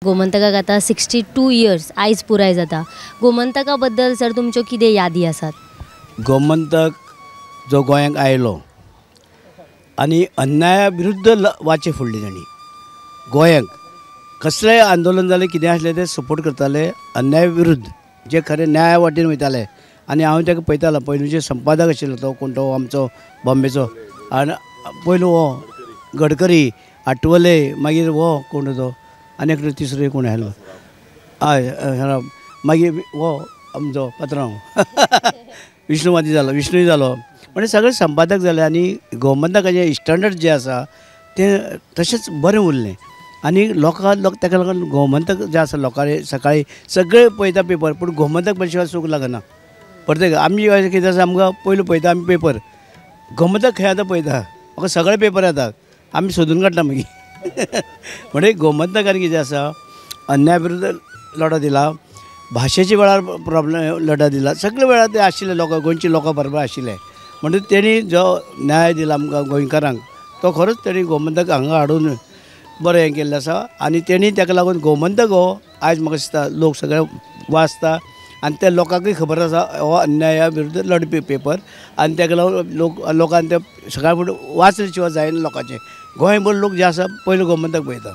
गोमंतकाक आतां 62 इयर्स आयज पुराय जाता. गोमंतका बद्दल सर तुमच्यो कितें यादी आसात? गोमंतक जो गोंयांक आयलो आनी अन्याया विरुद्ध वाचे फोडली तांणी. गोंयांक कसलेंय आंदोलन जालें कितें आसलें तें सपोर्ट करताले अन्याया विरुद्ध, जे खरें न्याया वाटेन वयताले. आनी हांव ताका पळयतालो, पयलींचे संपादक आशिल्लो तो कोण तो आमचो बॉम्बेचो. आनी पयलो हो गडकरी, आठवले, मागीर हो कोण तो आनी एकटो तिसरो कोण आयलो हय मागीर हो आमचो पात्रांव विष्णुवादी जालो, विष्णूय जालो. म्हणजे सगळे संपादक जाले आनी गोमंतकाचें स्टँडर्ड जें आसा तें तशेंच बरें उरलें. आनी लोक ताका लागून गोमंतक जें आसा लोकांनी सकाळीं सगळे पळयता पेपर, पूण गोमंतक शिवाय सूख लागना. प्रत्येक आमी अशें कितें आसा आमकां पयलीं पळयता आमी पेपर, गोमंतक खंय आतां पळयता, म्हाका सगळे पेपर येतात, आमी सोदून काडटा मागीर. म्हणजे गोमंतकान कितें आसा अन्याया विरुद्ध लढो दिला, भाशेच्या वेळार प्रॉब्लेम लढा दिला, सगळे वेळार ते आशिल्ले लोक गोंयचे लोकां बरोबर आशिल्ले. म्हणजे तेणी जो न्याय दिला आमकां गोंयकारांक तो खरोच तेणी गोमंतक हांगा हाडून बरें हें केल्लें आसा. आनी तेणी ताका लागून गोमंतक हो आयज म्हाका दिसता लोक सगळे वाचता आनी त्या लोकांकूय खबर आसा हो अन्याया विरुद्ध लढपी पेपर. आनी ताका लागून लोकांनी ते सकाळ फुडें वाचले शिवाय जायना लोकांचें. गोंयभर लोक जे आसा पयलो गोमंतक पळयता.